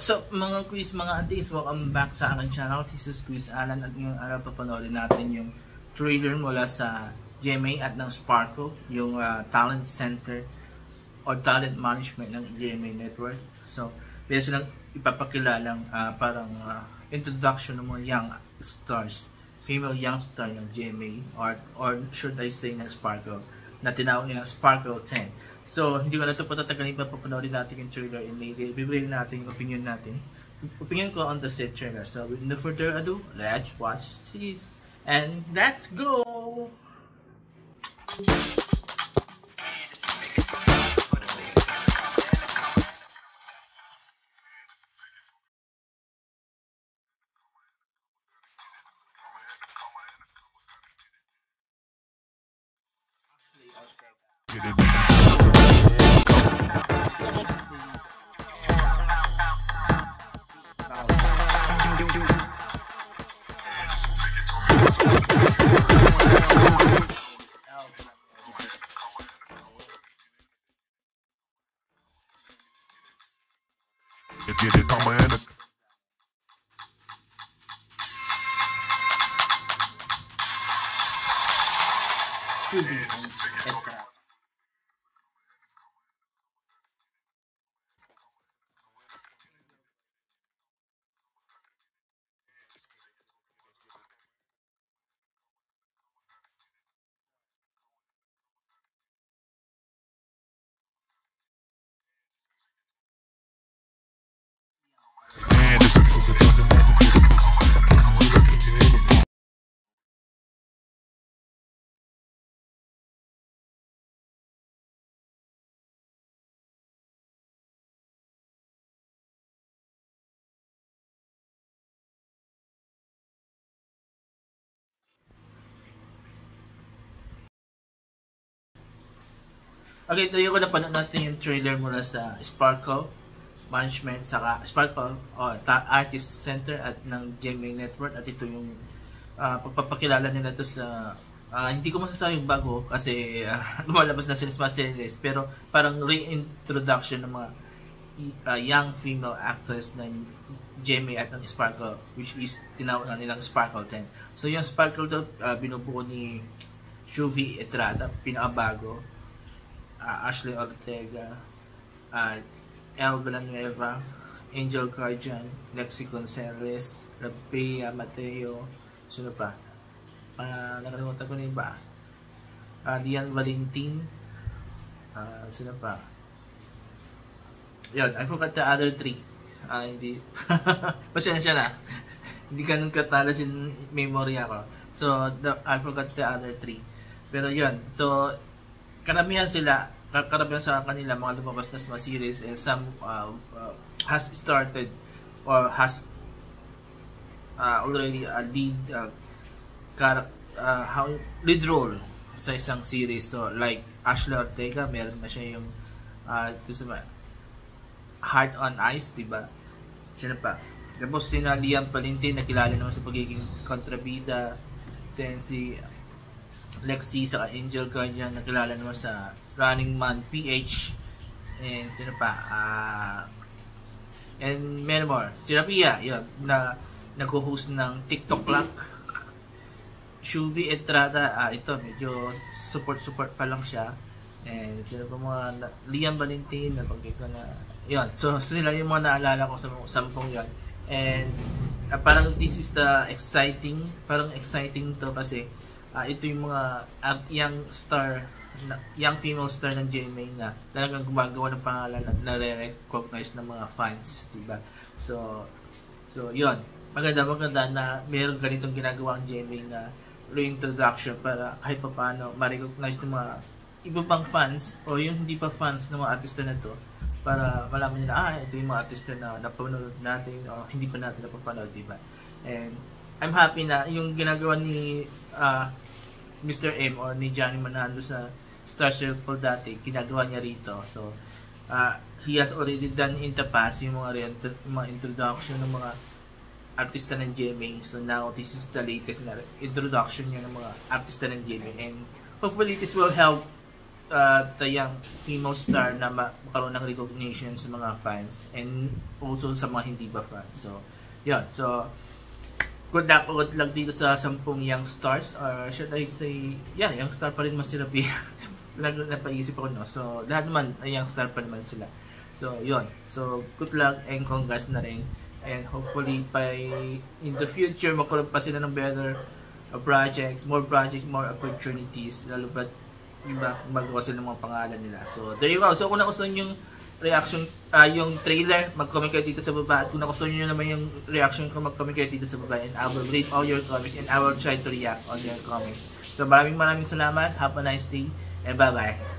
What's up mga quiz, mga aunties? Welcome back sa aking channel. This is Quiz Alan at ngayong araw papanoorin natin yung trailer mula sa GMA at ng Sparkle, yung talent center or talent management ng GMA network. So, meron silang ipapakilalang parang introduction ng mga young stars, female young star ng GMA or should I say ng Sparkle, na tinawag nilang Sparkle 10. So, hindi ko na ito patatagalin pa, papanoorin natin yung trailer and bibigyan natin yung opinion ko on the said trailer. So, with no further ado, let's watch this and let's go! Get it, come on. Okay, tuyo ko na panood natin yung trailer mula sa Sparkle Management, saka Sparkle Artist Center at ng GMA Network. At ito yung pagpapakilala nila to sa hindi ko masasabing bago kasi lumalabas na sila sa series, pero parang reintroduction ng mga young female actress ng GMA at ng Sparkle, which is tinawag na nilang Sparkle 10. So yung Sparkle to binubuo ni Shuvi Estrada, pinakabago, Ashley Ortega, El Villanueva, Angel Carjan, Lexi Gonzalez, Rabea Mateo, sino pa? Nakalimutan ko na iba. Lian Valentin, sino pa? Yun, I forgot the other three. Hindi. Pasensya na. Hindi ganun katalas yung memory ako. So, I forgot the other three. Pero yun, so, karamihan sa kanila mga lumabas na mga series, and some has started or has already a lead role sa isang series. So like Ashley Ortega, meron na siya yung Heart on Ice, diba? Sino pa? Tapos si Liam Valentin, nakilala naman sa pagiging kontrabida. Then si Lexi sa Angel Guardian, nakilala naman sa Running Man PH, and sino pa, and many more. Si Rabea, yun, na nag-host ng TikTok Clock. Shuvi Estrada, ito medyo support pa lang siya, and sino pa mga Liam Valentin, napagkita na yun. So sila yung mga naalala ko sa 10 yun, and parang this is the exciting to kasi ito yung mga young female star ng GMA na talagang gumagawa ng pangalan na nare-recognize ng mga fans, diba? So yun, maganda na meron ganitong ginagawa ang GMA na reintroduction para kahit pa paano ma-recognize ng mga iba pang fans o yung hindi pa fans ng mga artista na to, para malaman nila, ito yung mga artista na napanood natin o hindi pa natin napapanood, diba? And I'm happy na yung ginagawa ni Mr. M or ni Johnny Manando sa Star Circle dati, ginagawa niya rito. So, he has already done in the past yung mga introduction ng mga artista ng GMA. So now, this is the latest na introduction niya ng mga artista ng GMA. And hopefully, this will help tayang female star na magkaroon ng recognition sa mga fans and also sa mga hindi ba fans. So, yun. So, good luck dito sa 10 young stars, or should I say, yeah, young star pa rin mas sila. Napaisip ako, no? So, lahat naman ay young star pa naman sila. So, yun. So, good luck and congrats na rin. And hopefully, in the future, magkaroon pa sila ng better projects, more opportunities, lalo ba't iba magawa sila ng mga pangalan nila. So, there you go. So, kung nagustuhan yung reaction, yung trailer, mag-comment kayo dito sa baba. At kung nagustuhan nyo naman yung reaction ko, mag-comment kayo dito sa baba. And I will read all your comments and I will try to react on your comments. So, maraming salamat. Have a nice day and bye-bye.